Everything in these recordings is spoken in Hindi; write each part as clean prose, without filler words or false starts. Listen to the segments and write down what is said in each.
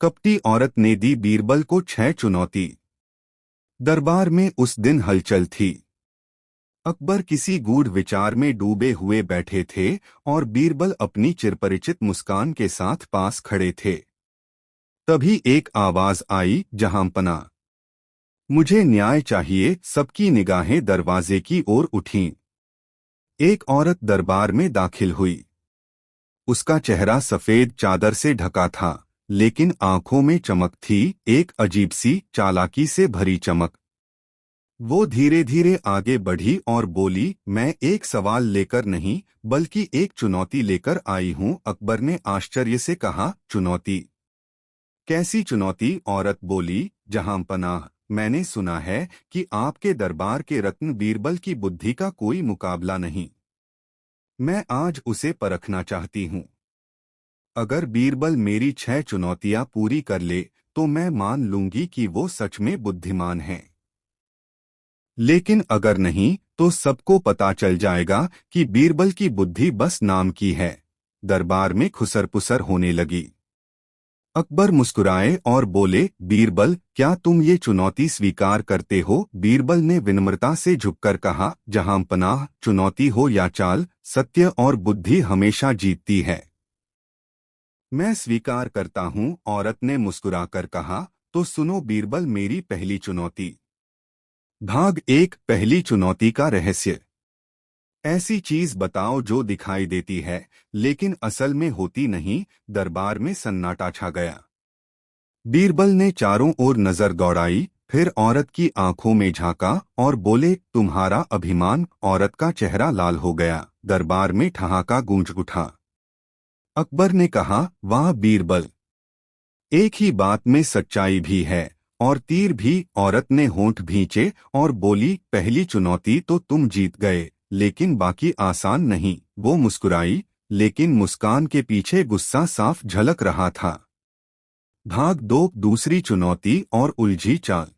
कपटी औरत ने दी बीरबल को 6 चुनौती। दरबार में उस दिन हलचल थी। अकबर किसी गूढ़ विचार में डूबे हुए बैठे थे और बीरबल अपनी चिरपरिचित मुस्कान के साथ पास खड़े थे। तभी एक आवाज आई, जहांपना, मुझे न्याय चाहिए। सबकी निगाहें दरवाजे की ओर उठीं। एक औरत दरबार में दाखिल हुई। उसका चेहरा सफेद चादर से ढका था, लेकिन आंखों में चमक थी, एक अजीब सी चालाकी से भरी चमक। वो धीरे धीरे आगे बढ़ी और बोली, मैं एक सवाल लेकर नहीं बल्कि एक चुनौती लेकर आई हूं। अकबर ने आश्चर्य से कहा, चुनौती? कैसी चुनौती? औरत बोली, जहांपनाह, मैंने सुना है कि आपके दरबार के रत्न बीरबल की बुद्धि का कोई मुकाबला नहीं। मैं आज उसे परखना चाहती हूँ। अगर बीरबल मेरी 6 चुनौतियां पूरी कर ले तो मैं मान लूंगी कि वो सच में बुद्धिमान है। लेकिन अगर नहीं तो सबको पता चल जाएगा कि बीरबल की बुद्धि बस नाम की है। दरबार में खुसर-पुसर होने लगी। अकबर मुस्कुराए और बोले, बीरबल, क्या तुम ये चुनौती स्वीकार करते हो? बीरबल ने विनम्रता से झुककर कहा, जहांपनाह, चुनौती हो या चाल, सत्य और बुद्धि हमेशा जीतती है। मैं स्वीकार करता हूँ। औरत ने मुस्कुराकर कहा, तो सुनो बीरबल, मेरी पहली चुनौती। भाग 1, पहली चुनौती का रहस्य। ऐसी चीज बताओ जो दिखाई देती है लेकिन असल में होती नहीं। दरबार में सन्नाटा छा गया। बीरबल ने चारों ओर नजर दौड़ाई, फिर औरत की आंखों में झांका और बोले, तुम्हारा अभिमान? औरत का चेहरा लाल हो गया। दरबार में ठहाका गूंज उठा। अकबर ने कहा, वाह बीरबल, एक ही बात में सच्चाई भी है और तीर भी। औरत ने होंठ भींचे और बोली, पहली चुनौती तो तुम जीत गए, लेकिन बाकी आसान नहीं। वो मुस्कुराई, लेकिन मुस्कान के पीछे गुस्सा साफ झलक रहा था। भाग 2, दूसरी चुनौती और उलझी चाल।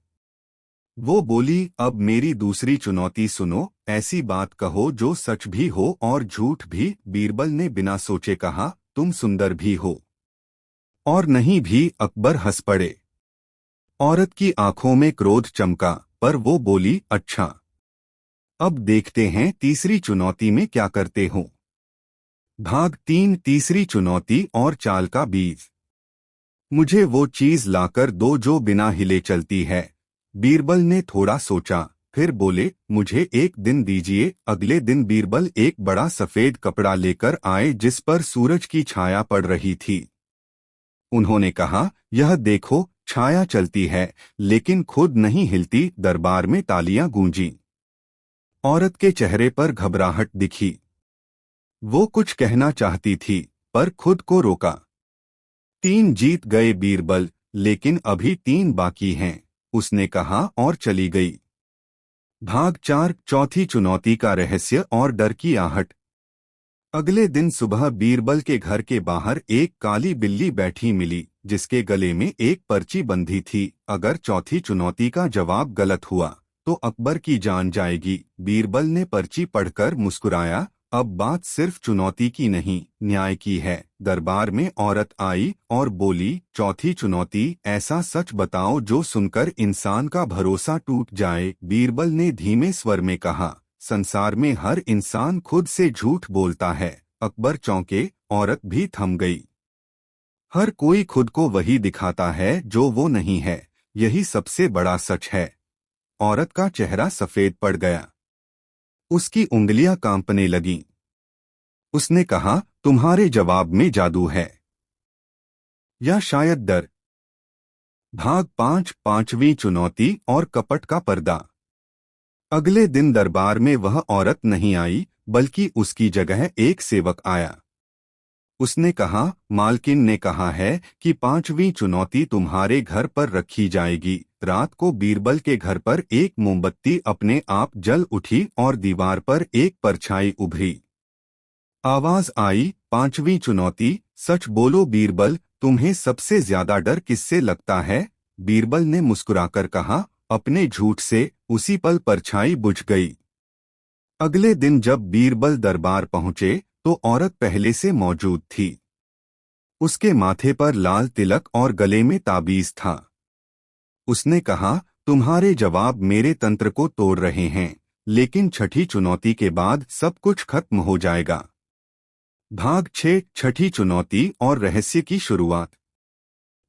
वो बोली, अब मेरी दूसरी चुनौती सुनो। ऐसी बात कहो जो सच भी हो और झूठ भी। बीरबल ने बिना सोचे कहा, तुम सुंदर भी हो और नहीं भी। अकबर हंस पड़े। औरत की आंखों में क्रोध चमका, पर वो बोली, अच्छा, अब देखते हैं तीसरी चुनौती में क्या करते हो। भाग 3, तीसरी चुनौती और चाल का बीज। मुझे वो चीज लाकर दो जो बिना हिले चलती है। बीरबल ने थोड़ा सोचा, फिर बोले, मुझे एक दिन दीजिए। अगले दिन बीरबल एक बड़ा सफेद कपड़ा लेकर आए जिस पर सूरज की छाया पड़ रही थी। उन्होंने कहा, यह देखो, छाया चलती है लेकिन खुद नहीं हिलती। दरबार में तालियां गूंजी। औरत के चेहरे पर घबराहट दिखी। वो कुछ कहना चाहती थी पर खुद को रोका। 3 जीत गए बीरबल, लेकिन अभी 3 बाकी हैं, उसने कहा और चली गई। भाग 4, चौथी चुनौती का रहस्य और डर की आहट। अगले दिन सुबह बीरबल के घर के बाहर एक काली बिल्ली बैठी मिली जिसके गले में एक पर्ची बंधी थी। अगर चौथी चुनौती का जवाब गलत हुआ तो अकबर की जान जाएगी। बीरबल ने पर्ची पढ़कर मुस्कुराया, अब बात सिर्फ चुनौती की नहीं, न्याय की है। दरबार में औरत आई और बोली, चौथी चुनौती, ऐसा सच बताओ जो सुनकर इंसान का भरोसा टूट जाए। बीरबल ने धीमे स्वर में कहा, संसार में हर इंसान खुद से झूठ बोलता है। अकबर चौंके, औरत भी थम गई। हर कोई खुद को वही दिखाता है जो वो नहीं है, यही सबसे बड़ा सच है। औरत का चेहरा सफेद पड़ गया। उसकी उंगलियां कांपने लगीं। उसने कहा, तुम्हारे जवाब में जादू है या शायद डर। भाग 5, पांचवी चुनौती और कपट का पर्दा। अगले दिन दरबार में वह औरत नहीं आई बल्कि उसकी जगह एक सेवक आया। उसने कहा, मालकिन ने कहा है कि 5वीं चुनौती तुम्हारे घर पर रखी जाएगी। रात को बीरबल के घर पर एक मोमबत्ती अपने आप जल उठी और दीवार पर एक परछाई उभरी। आवाज आई, 5वीं चुनौती, सच बोलो बीरबल, तुम्हें सबसे ज्यादा डर किससे लगता है? बीरबल ने मुस्कुराकर कहा, अपने झूठ से। उसी पल परछाई बुझ गई। अगले दिन जब बीरबल दरबार पहुंचे तो औरत पहले से मौजूद थी। उसके माथे पर लाल तिलक और गले में ताबीज था। उसने कहा, तुम्हारे जवाब मेरे तंत्र को तोड़ रहे हैं, लेकिन छठी चुनौती के बाद सब कुछ खत्म हो जाएगा। भाग 6, छठी चुनौती और रहस्य की शुरुआत।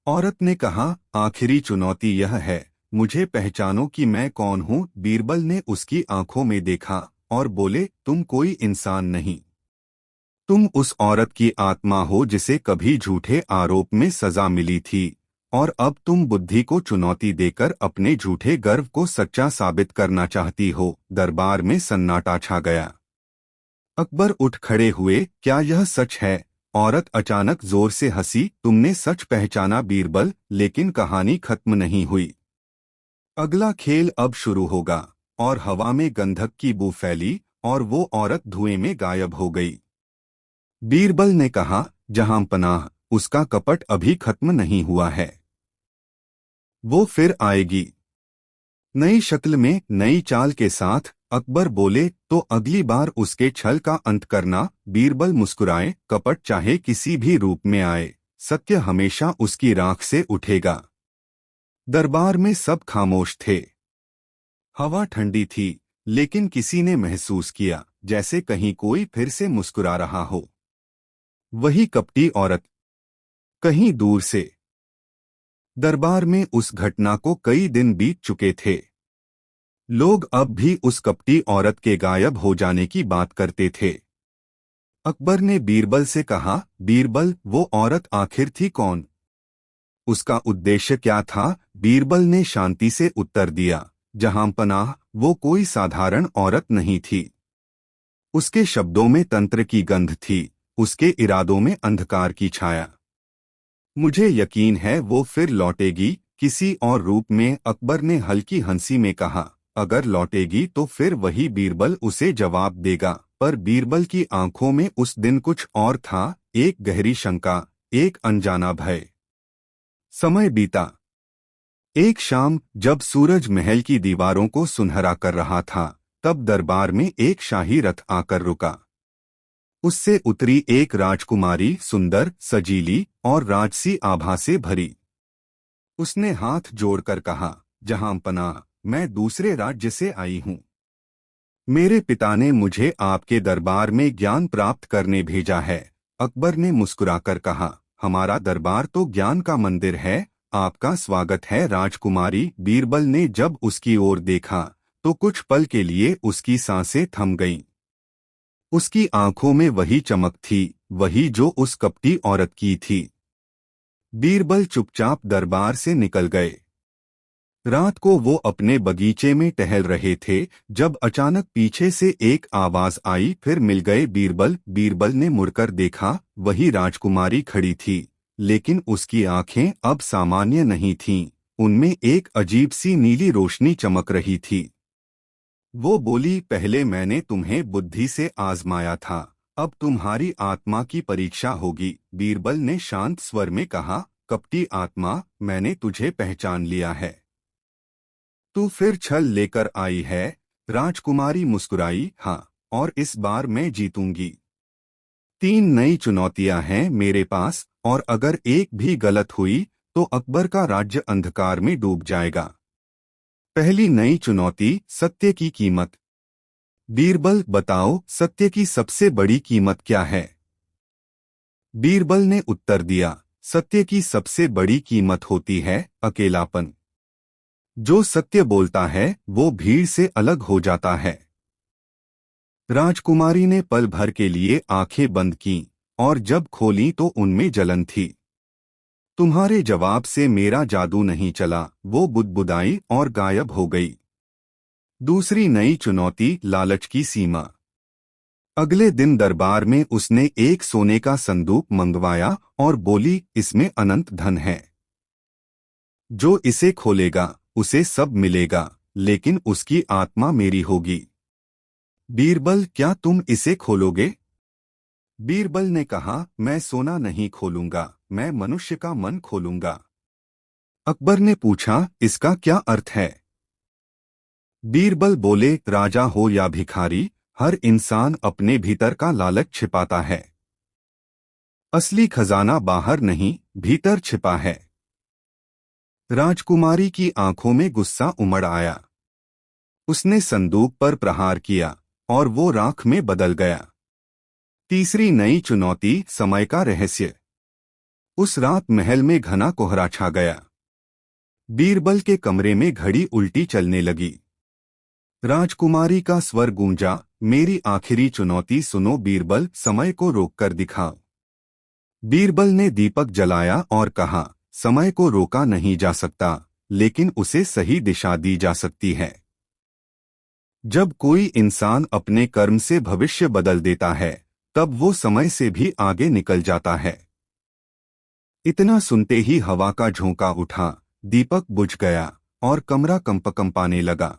औरत ने कहा, आखिरी चुनौती यह है, मुझे पहचानो कि मैं कौन हूँ। बीरबल ने उसकी आंखों में देखा और बोले, तुम कोई इंसान नहीं। तुम उस औरत की आत्मा हो जिसे कभी झूठे आरोप में सजा मिली थी, और अब तुम बुद्धि को चुनौती देकर अपने झूठे गर्व को सच्चा साबित करना चाहती हो। दरबार में सन्नाटा छा गया। अकबर उठ खड़े हुए। क्या यह सच है? औरत अचानक जोर से हंसी। तुमने सच पहचाना बीरबल, लेकिन कहानी खत्म नहीं हुई। अगला खेल अब शुरू होगा। और हवा में गंधक की बू फैली और वो औरत धुएं में गायब हो गई। बीरबल ने कहा, जहां पनाह, उसका कपट अभी खत्म नहीं हुआ है। वो फिर आएगी, नई शक्ल में, नई चाल के साथ। अकबर बोले, तो अगली बार उसके छल का अंत करना। बीरबल मुस्कुराए, कपट चाहे किसी भी रूप में आए, सत्य हमेशा उसकी राख से उठेगा। दरबार में सब खामोश थे। हवा ठंडी थी, लेकिन किसी ने महसूस किया जैसे कहीं कोई फिर से मुस्कुरा रहा हो। वही कपटी औरत, कहीं दूर से। दरबार में उस घटना को कई दिन बीत चुके थे। लोग अब भी उस कपटी औरत के गायब हो जाने की बात करते थे। अकबर ने बीरबल से कहा, बीरबल, वो औरत आखिर थी कौन? उसका उद्देश्य क्या था? बीरबल ने शांति से उत्तर दिया, जहां पनाह, वो कोई साधारण औरत नहीं थी। उसके शब्दों में तंत्र की गंध थी, उसके इरादों में अंधकार की छाया। मुझे यकीन है वो फिर लौटेगी, किसी और रूप में। अकबर ने हल्की हंसी में कहा, अगर लौटेगी तो फिर वही बीरबल उसे जवाब देगा। पर बीरबल की आंखों में उस दिन कुछ और था, एक गहरी शंका, एक अनजाना भय। समय बीता। एक शाम, जब सूरज महल की दीवारों को सुनहरा कर रहा था, तब दरबार में एक शाही रथ आकर रुका। उससे उतरी एक राजकुमारी, सुंदर, सजीली और राजसी आभा से भरी। उसने हाथ जोड़कर कहा, जहां पनाह, मैं दूसरे राज्य से आई हूँ। मेरे पिता ने मुझे आपके दरबार में ज्ञान प्राप्त करने भेजा है। अकबर ने मुस्कुराकर कहा, हमारा दरबार तो ज्ञान का मंदिर है, आपका स्वागत है राजकुमारी। बीरबल ने जब उसकी ओर देखा तो कुछ पल के लिए उसकी सांसें थम गईं। उसकी आंखों में वही चमक थी, वही जो उस कपटी औरत की थी। बीरबल चुपचाप दरबार से निकल गए। रात को वो अपने बगीचे में टहल रहे थे, जब अचानक पीछे से एक आवाज आई, फिर मिल गए बीरबल। बीरबल ने मुड़कर देखा, वही राजकुमारी खड़ी थी, लेकिन उसकी आंखें अब सामान्य नहीं थीं, उनमें एक अजीब सी नीली रोशनी चमक रही थी। वो बोली, पहले मैंने तुम्हें बुद्धि से आजमाया था, अब तुम्हारी आत्मा की परीक्षा होगी। बीरबल ने शांत स्वर में कहा, कपटी आत्मा, मैंने तुझे पहचान लिया है। तू फिर छल लेकर आई है। राजकुमारी मुस्कुराई, हाँ, और इस बार मैं जीतूंगी। 3 नई चुनौतियां हैं मेरे पास, और अगर एक भी गलत हुई तो अकबर का राज्य अंधकार में डूब जाएगा। पहली नई चुनौती, सत्य की कीमत। बीरबल, बताओ, सत्य की सबसे बड़ी कीमत क्या है? बीरबल ने उत्तर दिया, सत्य की सबसे बड़ी कीमत होती है अकेलापन। जो सत्य बोलता है वो भीड़ से अलग हो जाता है। राजकुमारी ने पल भर के लिए आंखें बंद कीं, और जब खोलीं तो उनमें जलन थी। तुम्हारे जवाब से मेरा जादू नहीं चला, वो बुदबुदाई और गायब हो गई। दूसरी नई चुनौती, लालच की सीमा। अगले दिन दरबार में उसने एक सोने का संदूक मंगवाया और बोली, इसमें अनंत धन है। जो इसे खोलेगा उसे सब मिलेगा, लेकिन उसकी आत्मा मेरी होगी। बीरबल, क्या तुम इसे खोलोगे? बीरबल ने कहा, मैं सोना नहीं खोलूंगा, मैं मनुष्य का मन खोलूंगा। अकबर ने पूछा, इसका क्या अर्थ है? बीरबल बोले, राजा हो या भिखारी, हर इंसान अपने भीतर का लालच छिपाता है। असली खजाना बाहर नहीं, भीतर छिपा है। राजकुमारी की आंखों में गुस्सा उमड़ आया। उसने संदूक पर प्रहार किया और वो राख में बदल गया। तीसरी नई चुनौती, समय का रहस्य। उस रात महल में घना कोहरा छा गया। बीरबल के कमरे में घड़ी उल्टी चलने लगी। राजकुमारी का स्वर गूंजा, मेरी आखिरी चुनौती सुनो बीरबल, समय को रोककर दिखाओ। बीरबल ने दीपक जलाया और कहा, समय को रोका नहीं जा सकता, लेकिन उसे सही दिशा दी जा सकती है। जब कोई इंसान अपने कर्म से भविष्य बदल देता है, तब वो समय से भी आगे निकल जाता है। इतना सुनते ही हवा का झोंका उठा, दीपक बुझ गया और कमरा कंपकंपाने लगा।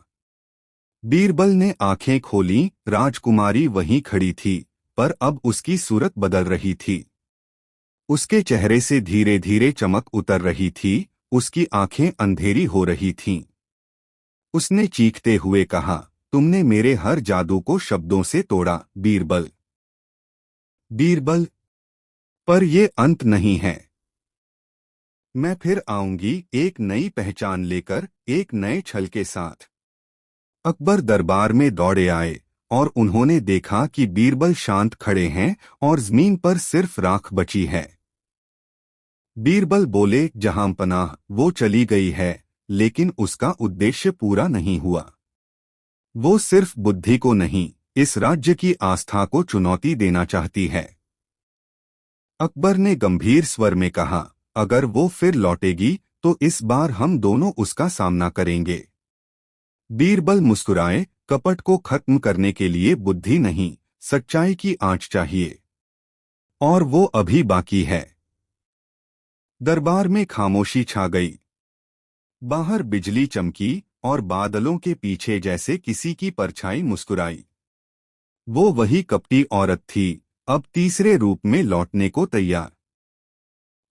बीरबल ने आंखें खोलीं, राजकुमारी वहीं खड़ी थी, पर अब उसकी सूरत बदल रही थी। उसके चेहरे से धीरे धीरे चमक उतर रही थी, उसकी आंखें अंधेरी हो रही थीं। उसने चीखते हुए कहा, तुमने मेरे हर जादू को शब्दों से तोड़ा, बीरबल। बीरबल, पर ये अंत नहीं है। मैं फिर आऊंगी, एक नई पहचान लेकर, एक नए छल के साथ। अकबर दरबार में दौड़े आए और उन्होंने देखा कि बीरबल शांत खड़े हैं और जमीन पर सिर्फ राख बची है। बीरबल बोले, जहांपनाह, वो चली गई है, लेकिन उसका उद्देश्य पूरा नहीं हुआ। वो सिर्फ बुद्धि को नहीं, इस राज्य की आस्था को चुनौती देना चाहती है। अकबर ने गंभीर स्वर में कहा, अगर वो फिर लौटेगी तो इस बार हम दोनों उसका सामना करेंगे। बीरबल मुस्कुराए, कपट को खत्म करने के लिए बुद्धि नहीं, सच्चाई की आंच चाहिए। और वो अभी बाकी है। दरबार में खामोशी छा गई। बाहर बिजली चमकी और बादलों के पीछे जैसे किसी की परछाई मुस्कुराई। वो वही कपटी औरत थी, अब तीसरे रूप में लौटने को तैयार।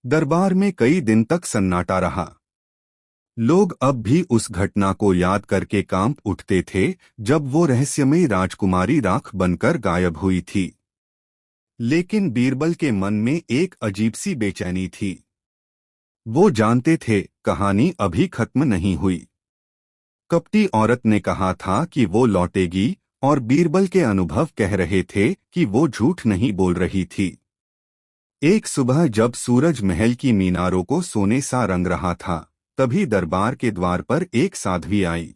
दरबार में कई दिन तक सन्नाटा रहा। लोग अब भी उस घटना को याद करके कांप उठते थे, जब वो रहस्यमयी राजकुमारी राख बनकर गायब हुई थी। लेकिन बीरबल के मन में एक अजीब सी बेचैनी थी। वो जानते थे, कहानी अभी खत्म नहीं हुई। कपटी औरत ने कहा था कि वो लौटेगी, और बीरबल के अनुभव कह रहे थे कि वो झूठ नहीं बोल रही थी। एक सुबह जब सूरज महल की मीनारों को सोने सा रंग रहा था, तभी दरबार के द्वार पर एक साध्वी आई।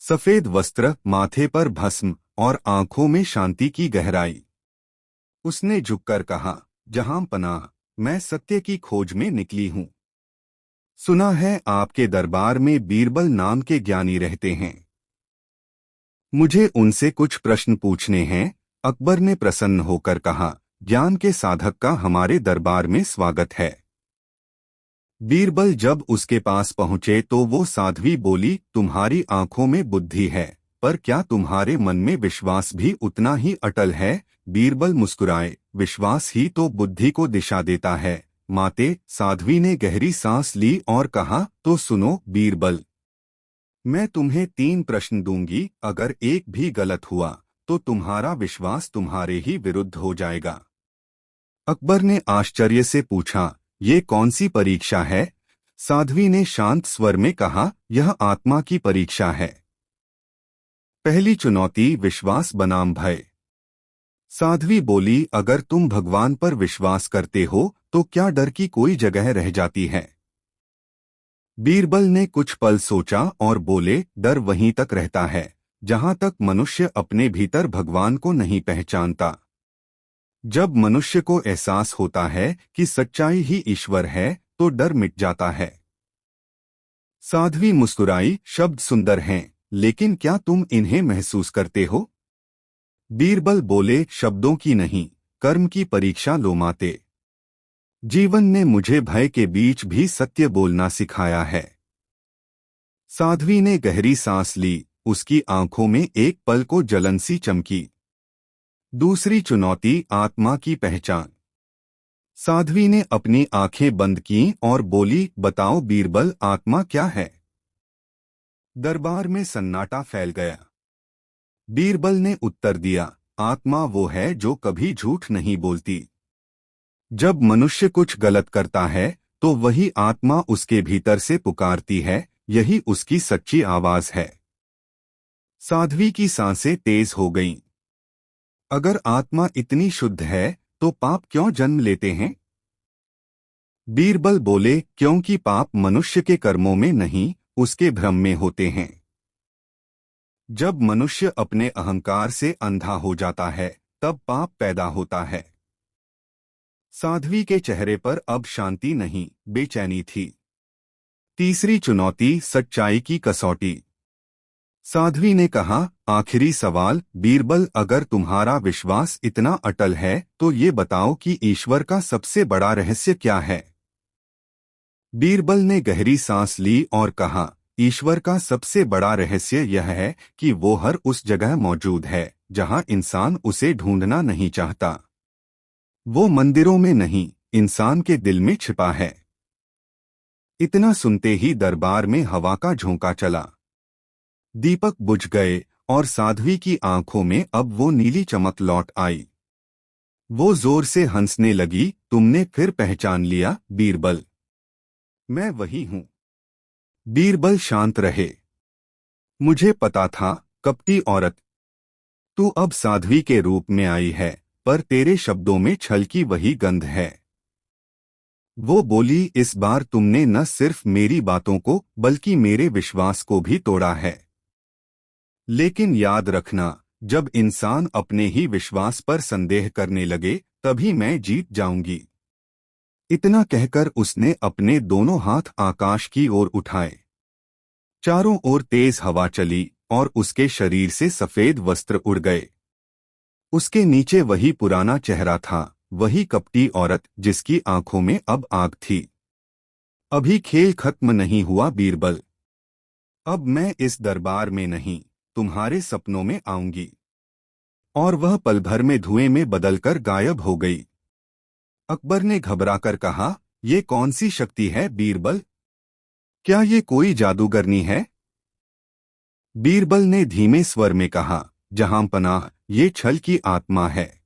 सफेद वस्त्र, माथे पर भस्म और आंखों में शांति की गहराई। उसने झुककर कहा, जहांपनाह, मैं सत्य की खोज में निकली हूँ। सुना है आपके दरबार में बीरबल नाम के ज्ञानी रहते हैं। मुझे उनसे कुछ प्रश्न पूछने हैं। अकबर ने प्रसन्न होकर कहा, ज्ञान के साधक का हमारे दरबार में स्वागत है। बीरबल जब उसके पास पहुंचे तो वो साध्वी बोली, तुम्हारी आंखों में बुद्धि है, पर क्या तुम्हारे मन में विश्वास भी उतना ही अटल है? बीरबल मुस्कुराए, विश्वास ही तो बुद्धि को दिशा देता है माते। साध्वी ने गहरी सांस ली और कहा, तो सुनो बीरबल, मैं तुम्हें 3 प्रश्न दूंगी, अगर एक भी गलत हुआ तो तुम्हारा विश्वास तुम्हारे ही विरुद्ध हो जाएगा। अकबर ने आश्चर्य से पूछा, ये कौन सी परीक्षा है? साध्वी ने शांत स्वर में कहा, यह आत्मा की परीक्षा है। पहली चुनौती, विश्वास बनाम भय। साध्वी बोली, अगर तुम भगवान पर विश्वास करते हो तो क्या डर की कोई जगह रह जाती है? बीरबल ने कुछ पल सोचा और बोले, डर वहीं तक रहता है जहां तक मनुष्य अपने भीतर भगवान को नहीं पहचानता। जब मनुष्य को एहसास होता है कि सच्चाई ही ईश्वर है, तो डर मिट जाता है। साध्वी मुस्कुराई, शब्द सुंदर हैं, लेकिन क्या तुम इन्हें महसूस करते हो? बीरबल बोले, शब्दों की नहीं, कर्म की परीक्षा लो माते। जीवन ने मुझे भय के बीच भी सत्य बोलना सिखाया है। साध्वी ने गहरी सांस ली, उसकी आंखों में एक पल को जलन सी चमकी। दूसरी चुनौती, आत्मा की पहचान। साध्वी ने अपनी आंखें बंद कीं और बोली, बताओ बीरबल, आत्मा क्या है? दरबार में सन्नाटा फैल गया। बीरबल ने उत्तर दिया, आत्मा वो है जो कभी झूठ नहीं बोलती, जब मनुष्य कुछ गलत करता है तो वही आत्मा उसके भीतर से पुकारती है, यही उसकी सच्ची आवाज है। साध्वी की सांसें तेज हो गईं। अगर आत्मा इतनी शुद्ध है तो पाप क्यों जन्म लेते हैं? बीरबल बोले, क्योंकि पाप मनुष्य के कर्मों में नहीं, उसके भ्रम में होते हैं। जब मनुष्य अपने अहंकार से अंधा हो जाता है तब पाप पैदा होता है। साध्वी के चेहरे पर अब शांति नहीं, बेचैनी थी। तीसरी चुनौती, सच्चाई की कसौटी। साध्वी ने कहा, आखिरी सवाल बीरबल, अगर तुम्हारा विश्वास इतना अटल है तो ये बताओ कि ईश्वर का सबसे बड़ा रहस्य क्या है? बीरबल ने गहरी सांस ली और कहा, ईश्वर का सबसे बड़ा रहस्य यह है कि वो हर उस जगह मौजूद है जहां इंसान उसे ढूंढना नहीं चाहता। वो मंदिरों में नहीं, इंसान के दिल में छिपा है। इतना सुनते ही दरबार में हवा का झोंका चला। दीपक बुझ गए और साध्वी की आंखों में अब वो नीली चमक लौट आई। वो जोर से हंसने लगी, तुमने फिर पहचान लिया बीरबल। मैं वही हूं। बीरबल शांत रहे। मुझे पता था, कपटी औरत। तू अब साध्वी के रूप में आई है, पर तेरे शब्दों में छल की वही गंध है। वो बोली, इस बार तुमने न सिर्फ मेरी बातों को बल्कि मेरे विश्वास को भी तोड़ा है। लेकिन याद रखना, जब इंसान अपने ही विश्वास पर संदेह करने लगे तभी मैं जीत जाऊंगी। इतना कहकर उसने अपने दोनों हाथ आकाश की ओर उठाए। चारों ओर तेज हवा चली और उसके शरीर से सफेद वस्त्र उड़ गए। उसके नीचे वही पुराना चेहरा था, वही कपटी औरत जिसकी आंखों में अब आग थी। अभी खेल खत्म नहीं हुआ बीरबल। अब मैं इस दरबार में नहीं, तुम्हारे सपनों में आऊंगी। और वह पल भर में धुएं में बदलकर गायब हो गई। अकबर ने घबराकर कहा, ये कौन सी शक्ति है बीरबल? क्या ये कोई जादूगरनी है? बीरबल ने धीमे स्वर में कहा, जहां पनाह, ये छल की आत्मा है।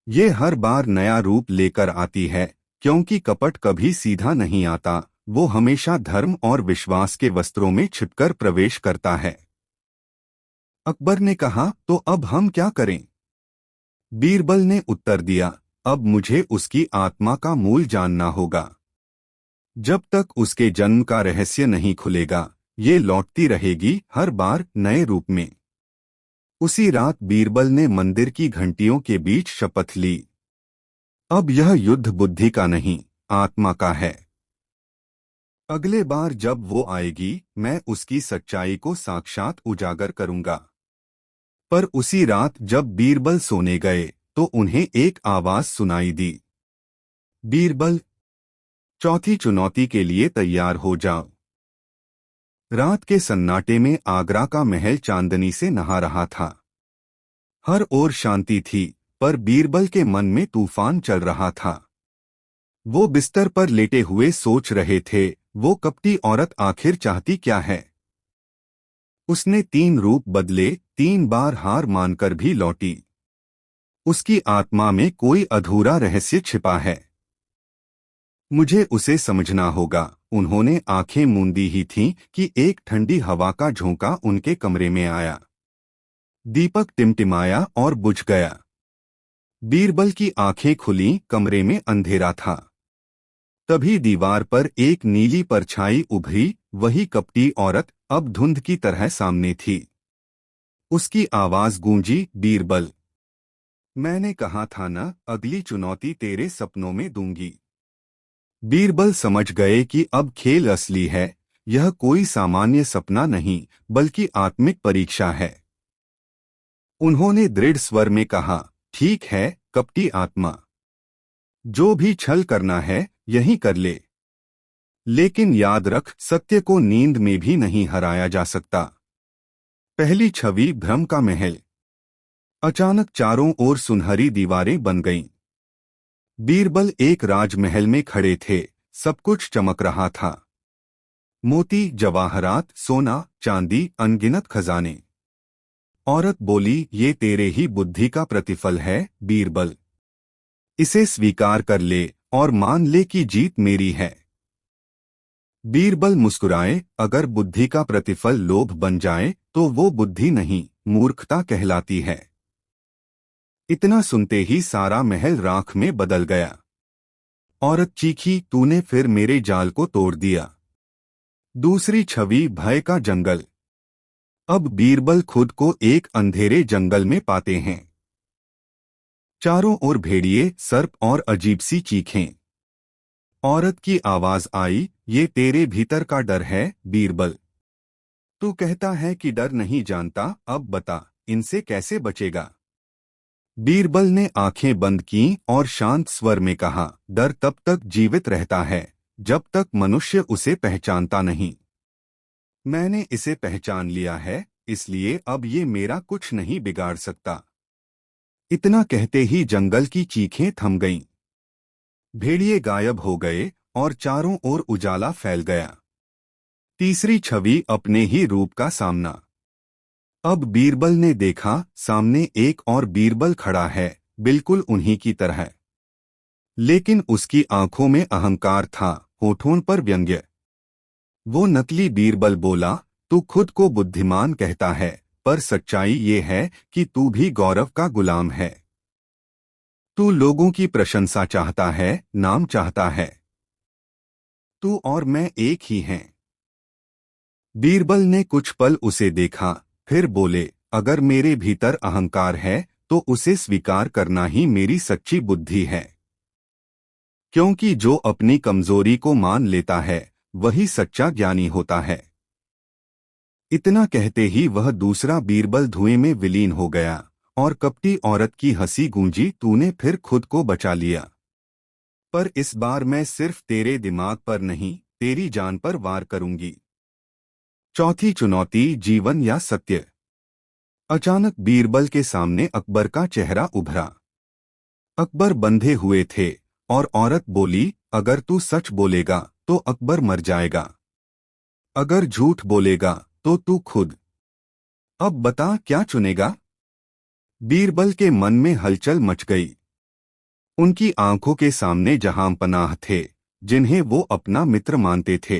ये हर बार नया रूप लेकर आती है, क्योंकि कपट कभी सीधा नहीं आता, वो हमेशा धर्म और विश्वास के वस्त्रों में छिपकर प्रवेश करता है। अकबर ने कहा, तो अब हम क्या करें? बीरबल ने उत्तर दिया, अब मुझे उसकी आत्मा का मूल जानना होगा। जब तक उसके जन्म का रहस्य नहीं खुलेगा, ये लौटती रहेगी हर बार नए रूप में। उसी रात बीरबल ने मंदिर की घंटियों के बीच शपथ ली, अब यह युद्ध बुद्धि का नहीं, आत्मा का है। अगले बार जब वो आएगी मैं उसकी सच्चाई को साक्षात उजागर करूंगा। पर उसी रात जब बीरबल सोने गए तो उन्हें एक आवाज सुनाई दी, बीरबल, चौथी चुनौती के लिए तैयार हो जाओ। रात के सन्नाटे में आगरा का महल चांदनी से नहा रहा था। हर ओर शांति थी, पर बीरबल के मन में तूफान चल रहा था। वो बिस्तर पर लेटे हुए सोच रहे थे, वो कपटी औरत आखिर चाहती क्या है? उसने 3 रूप बदले, 3 बार हार मानकर भी लौटी। उसकी आत्मा में कोई अधूरा रहस्य छिपा है। मुझे उसे समझना होगा। उन्होंने आंखें मूंदी ही थीं कि एक ठंडी हवा का झोंका उनके कमरे में आया। दीपक टिमटिमाया और बुझ गया। बीरबल की आंखें खुलीं, कमरे में अंधेरा था। तभी दीवार पर एक नीली परछाई उभरी, वही कपटी औरत अब धुंध की तरह सामने थी। उसकी आवाज गूंजी, बीरबल, मैंने कहा था न, अगली चुनौती तेरे सपनों में दूंगी। बीरबल समझ गए कि अब खेल असली है, यह कोई सामान्य सपना नहीं बल्कि आत्मिक परीक्षा है। उन्होंने दृढ़ स्वर में कहा, ठीक है कपटी आत्मा, जो भी छल करना है यही कर ले। लेकिन याद रख, सत्य को नींद में भी नहीं हराया जा सकता। पहली छवि, भ्रम का महल। अचानक चारों ओर सुनहरी दीवारें बन गईं। बीरबल एक राजमहल में खड़े थे, सब कुछ चमक रहा था। मोती, जवाहरात, सोना, चांदी, अनगिनत खजाने। औरत बोली, ये तेरे ही बुद्धि का प्रतिफल है बीरबल। इसे स्वीकार कर ले और मान ले कि जीत मेरी है। बीरबल मुस्कुराए, अगर बुद्धि का प्रतिफल लोभ बन जाए तो वो बुद्धि नहीं, मूर्खता कहलाती है। इतना सुनते ही सारा महल राख में बदल गया। औरत चीखी, तूने फिर मेरे जाल को तोड़ दिया। दूसरी छवि, भय का जंगल। अब बीरबल खुद को एक अंधेरे जंगल में पाते हैं। चारों ओर भेड़िए, सर्प और अजीब सी चीखें। औरत की आवाज आई, ये तेरे भीतर का डर है बीरबल। तू कहता है कि डर नहीं जानता, अब बता इनसे कैसे बचेगा। बीरबल ने आंखें बंद कीं और शांत स्वर में कहा, डर तब तक जीवित रहता है जब तक मनुष्य उसे पहचानता नहीं। मैंने इसे पहचान लिया है, इसलिए अब ये मेरा कुछ नहीं बिगाड़ सकता। इतना कहते ही जंगल की चीखें थम गईं। भेड़िए गायब हो गए और चारों ओर उजाला फैल गया। तीसरी छवि, अपने ही रूप का सामना। अब बीरबल ने देखा, सामने एक और बीरबल खड़ा है, बिल्कुल उन्हीं की तरह। लेकिन उसकी आंखों में अहंकार था, होठों पर व्यंग्य। वो नकली बीरबल बोला, तू खुद को बुद्धिमान कहता है, पर सच्चाई ये है कि तू भी गौरव का गुलाम है। तू लोगों की प्रशंसा चाहता है, नाम चाहता है। तू और मैं एक ही हैं। बीरबल ने कुछ पल उसे देखा, फिर बोले, अगर मेरे भीतर अहंकार है तो उसे स्वीकार करना ही मेरी सच्ची बुद्धि है। क्योंकि जो अपनी कमजोरी को मान लेता है वही सच्चा ज्ञानी होता है। इतना कहते ही वह दूसरा बीरबल धुएं में विलीन हो गया और कपटी औरत की हंसी गूंजी, तूने फिर खुद को बचा लिया। पर इस बार मैं सिर्फ तेरे दिमाग पर नहीं, तेरी जान पर वार करूंगी। चौथी चुनौती, जीवन या सत्य। अचानक बीरबल के सामने अकबर का चेहरा उभरा। अकबर बंधे हुए थे और औरत बोली, अगर तू सच बोलेगा तो अकबर मर जाएगा, अगर झूठ बोलेगा तो तू खुद। अब बता क्या चुनेगा। बीरबल के मन में हलचल मच गई। उनकी आंखों के सामने जहांपनाह थे, जिन्हें वो अपना मित्र मानते थे।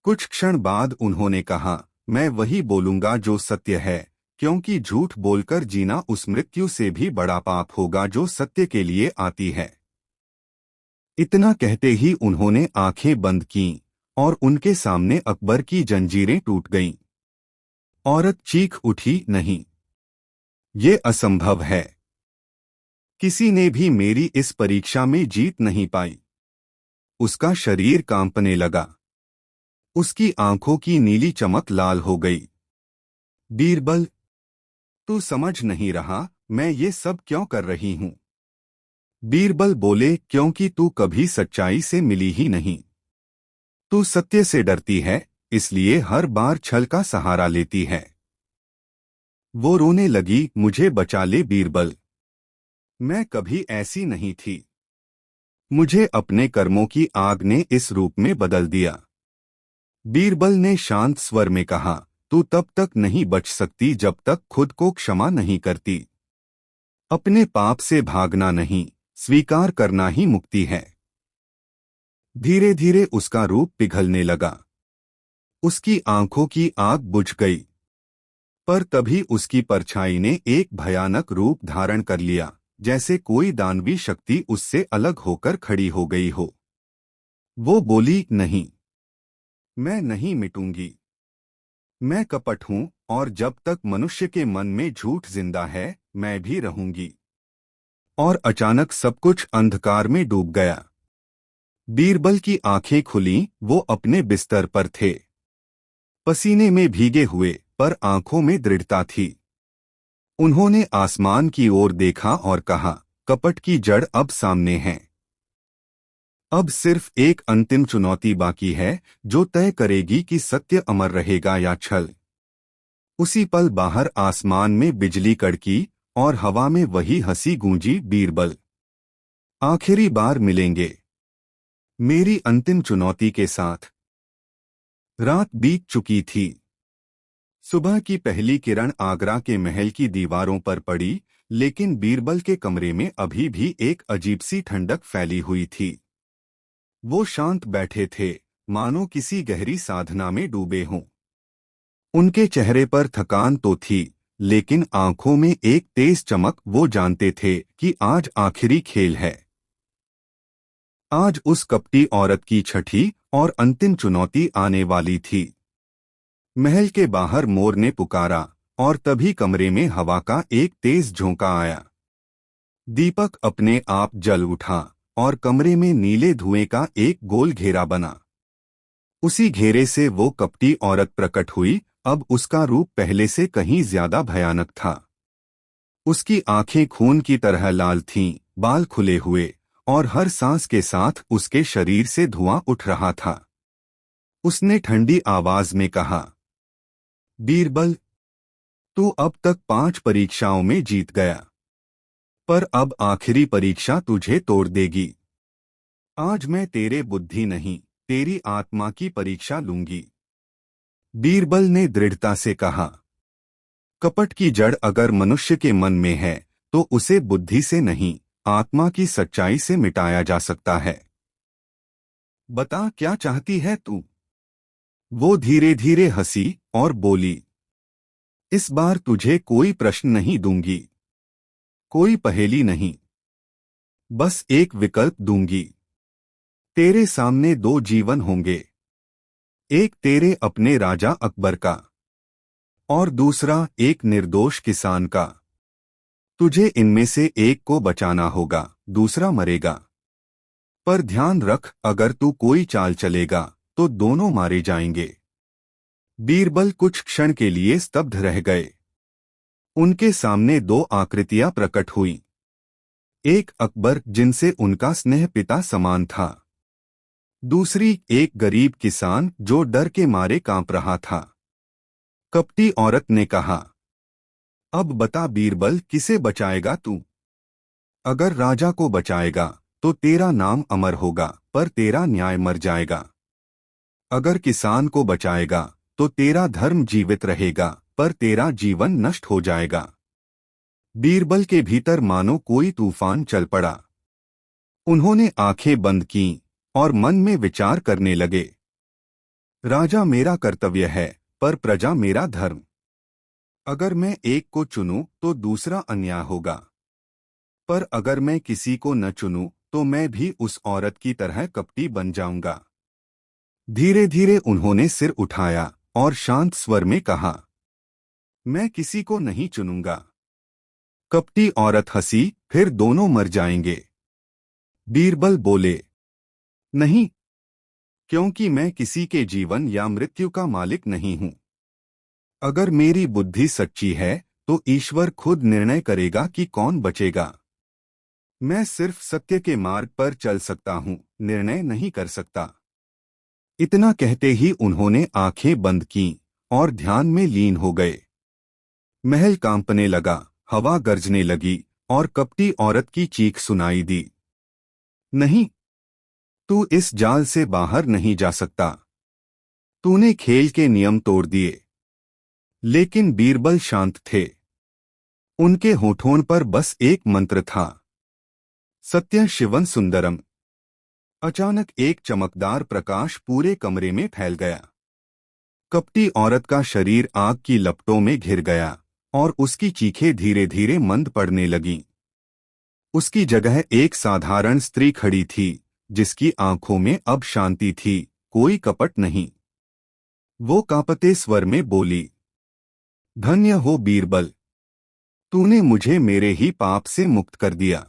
कुछ क्षण बाद उन्होंने कहा, मैं वही बोलूंगा जो सत्य है, क्योंकि झूठ बोलकर जीना उस मृत्यु से भी बड़ा पाप होगा जो सत्य के लिए आती है। इतना कहते ही उन्होंने आंखें बंद कीं और उनके सामने अकबर की जंजीरें टूट गईं। औरत चीख उठी, नहीं, ये असंभव है। किसी ने भी मेरी इस परीक्षा में जीत नहीं पाई। उसका शरीर कांपने लगा। उसकी आंखों की नीली चमक लाल हो गई। बीरबल, तू समझ नहीं रहा मैं ये सब क्यों कर रही हूं। बीरबल बोले, क्योंकि तू कभी सच्चाई से मिली ही नहीं। तू सत्य से डरती है, इसलिए हर बार छल का सहारा लेती है। वो रोने लगी, मुझे बचा ले बीरबल। मैं कभी ऐसी नहीं थी। मुझे अपने कर्मों की आग ने इस रूप में बदल दिया। बीरबल ने शांत स्वर में कहा, तू तब तक नहीं बच सकती जब तक खुद को क्षमा नहीं करती। अपने पाप से भागना नहीं, स्वीकार करना ही मुक्ति है। धीरे धीरे उसका रूप पिघलने लगा। उसकी आंखों की आग बुझ गई। पर तभी उसकी परछाई ने एक भयानक रूप धारण कर लिया, जैसे कोई दानवी शक्ति उससे अलग होकर खड़ी हो गई हो। वो बोली, नहीं, मैं नहीं मिटूंगी। मैं कपट हूं और जब तक मनुष्य के मन में झूठ जिंदा है मैं भी रहूंगी। और अचानक सब कुछ अंधकार में डूब गया। बीरबल की आंखें खुलीं, वो अपने बिस्तर पर थे, पसीने में भीगे हुए, पर आंखों में दृढ़ता थी। उन्होंने आसमान की ओर देखा और कहा, कपट की जड़ अब सामने है। अब सिर्फ एक अंतिम चुनौती बाकी है, जो तय करेगी कि सत्य अमर रहेगा या छल। उसी पल बाहर आसमान में बिजली कड़की और हवा में वही हंसी गूंजी, बीरबल, आखिरी बार मिलेंगे मेरी अंतिम चुनौती के साथ। रात बीत चुकी थी। सुबह की पहली किरण आगरा के महल की दीवारों पर पड़ी, लेकिन बीरबल के कमरे में अभी भी एक अजीब सी ठंडक फैली हुई थी। वो शांत बैठे थे, मानो किसी गहरी साधना में डूबे हों। उनके चेहरे पर थकान तो थी, लेकिन आंखों में एक तेज चमक। वो जानते थे कि आज आखिरी खेल है। आज उस कपटी औरत की छठी और अंतिम चुनौती आने वाली थी। महल के बाहर मोर ने पुकारा और तभी कमरे में हवा का एक तेज झोंका आया। दीपक अपने आप जल उठा और कमरे में नीले धुएं का एक गोल घेरा बना। उसी घेरे से वो कपटी औरत प्रकट हुई। अब उसका रूप पहले से कहीं ज्यादा भयानक था। उसकी आंखें खून की तरह लाल थीं, बाल खुले हुए, और हर सांस के साथ उसके शरीर से धुआं उठ रहा था। उसने ठंडी आवाज में कहा, बीरबल, तू अब तक 5 परीक्षाओं में जीत गया, पर अब आखिरी परीक्षा तुझे तोड़ देगी। आज मैं तेरे बुद्धि नहीं, तेरी आत्मा की परीक्षा लूंगी। बीरबल ने दृढ़ता से कहा, कपट की जड़ अगर मनुष्य के मन में है तो उसे बुद्धि से नहीं, आत्मा की सच्चाई से मिटाया जा सकता है। बता, क्या चाहती है तू? वो धीरे धीरे हंसी और बोली, इस बार तुझे कोई प्रश्न नहीं दूंगी, कोई पहेली नहीं, बस एक विकल्प दूंगी। तेरे सामने 2 जीवन होंगे, एक तेरे अपने राजा अकबर का और दूसरा एक निर्दोष किसान का। तुझे इनमें से एक को बचाना होगा, दूसरा मरेगा। पर ध्यान रख, अगर तू कोई चाल चलेगा तो दोनों मारे जाएंगे। बीरबल कुछ क्षण के लिए स्तब्ध रह गए। उनके सामने 2 आकृतियां प्रकट हुईं। एक अकबर, जिनसे उनका स्नेह पिता समान था। दूसरी एक गरीब किसान जो डर के मारे कांप रहा था। कपटी औरत ने कहा, अब बता बीरबल, किसे बचाएगा तू? अगर राजा को बचाएगा तो तेरा नाम अमर होगा, पर तेरा न्याय मर जाएगा। अगर किसान को बचाएगा तो तेरा धर्म जीवित रहेगा, पर तेरा जीवन नष्ट हो जाएगा। बीरबल के भीतर मानो कोई तूफान चल पड़ा। उन्होंने आंखें बंद कीं और मन में विचार करने लगे। राजा मेरा कर्तव्य है, पर प्रजा मेरा धर्म। अगर मैं एक को चुनूं तो दूसरा अन्याय होगा, पर अगर मैं किसी को न चुनूं तो मैं भी उस औरत की तरह कपटी बन जाऊंगा। धीरे धीरे उन्होंने सिर उठाया और शांत स्वर में कहा, मैं किसी को नहीं चुनूंगा। कपटी औरत हंसी, फिर दोनों मर जाएंगे। बीरबल बोले, नहीं, क्योंकि मैं किसी के जीवन या मृत्यु का मालिक नहीं हूं। अगर मेरी बुद्धि सच्ची है तो ईश्वर खुद निर्णय करेगा कि कौन बचेगा। मैं सिर्फ सत्य के मार्ग पर चल सकता हूं, निर्णय नहीं कर सकता। इतना कहते ही उन्होंने आंखें बंद कीं और ध्यान में लीन हो गए। महल कांपने लगा, हवा गरजने लगी और कपटी औरत की चीख सुनाई दी, नहीं, तू इस जाल से बाहर नहीं जा सकता। तूने खेल के नियम तोड़ दिए। लेकिन बीरबल शांत थे। उनके होठों पर बस एक मंत्र था, सत्य शिवम सुंदरम। अचानक एक चमकदार प्रकाश पूरे कमरे में फैल गया। कपटी औरत का शरीर आग की लपटों में घिर गया और उसकी चीखें धीरे धीरे मंद पड़ने लगीं। उसकी जगह एक साधारण स्त्री खड़ी थी, जिसकी आंखों में अब शांति थी, कोई कपट नहीं। वो कांपते स्वर में बोली, धन्य हो बीरबल, तूने मुझे मेरे ही पाप से मुक्त कर दिया।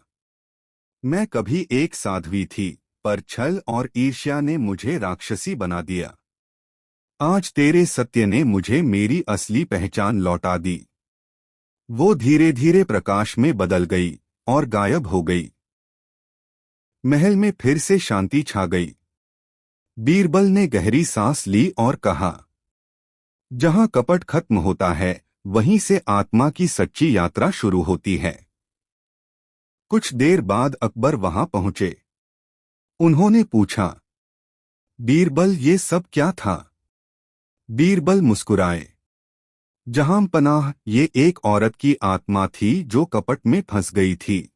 मैं कभी एक साध्वी थी, पर छल और ईर्ष्या ने मुझे राक्षसी बना दिया। आज तेरे सत्य ने मुझे मेरी असली पहचान लौटा दी। वो धीरे धीरे प्रकाश में बदल गई और गायब हो गई। महल में फिर से शांति छा गई। बीरबल ने गहरी सांस ली और कहा, जहां कपट खत्म होता है वहीं से आत्मा की सच्ची यात्रा शुरू होती है। कुछ देर बाद अकबर वहां पहुंचे। उन्होंने पूछा, बीरबल, ये सब क्या था? बीरबल मुस्कुराए, जहां पनाह ये एक औरत की आत्मा थी जो कपट में फंस गई थी।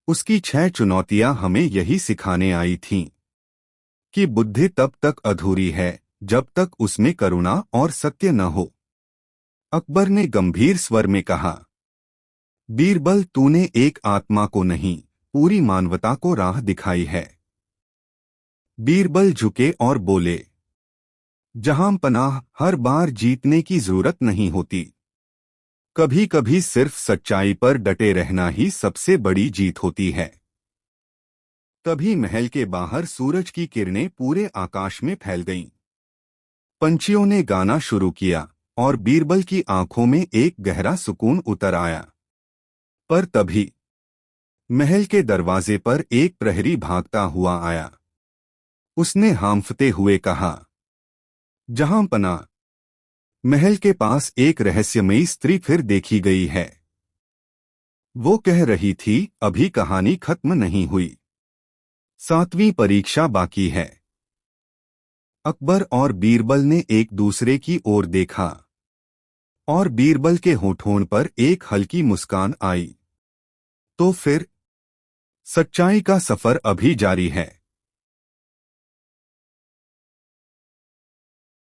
उसकी 6 चुनौतियां हमें यही सिखाने आई थीं कि बुद्धि तब तक अधूरी है जब तक उसमें करुणा और सत्य न हो। अकबर ने गंभीर स्वर में कहा, बीरबल, तूने एक आत्मा को नहीं, पूरी मानवता को राह दिखाई है। बीरबल झुके और बोले, जहां पनाह, हर बार जीतने की जरूरत नहीं होती। कभी कभी सिर्फ सच्चाई पर डटे रहना ही सबसे बड़ी जीत होती है। तभी महल के बाहर सूरज की किरणें पूरे आकाश में फैल गईं। पंछियों ने गाना शुरू किया और बीरबल की आंखों में एक गहरा सुकून उतर आया। पर तभी महल के दरवाजे पर एक प्रहरी भागता हुआ आया। उसने हांफते हुए कहा, जहां पना, महल के पास एक रहस्यमयी स्त्री फिर देखी गई है। वो कह रही थी, अभी कहानी खत्म नहीं हुई, 7वीं परीक्षा बाकी है। अकबर और बीरबल ने एक दूसरे की ओर देखा और बीरबल के होठों पर एक हल्की मुस्कान आई। तो फिर, सच्चाई का सफर अभी जारी है।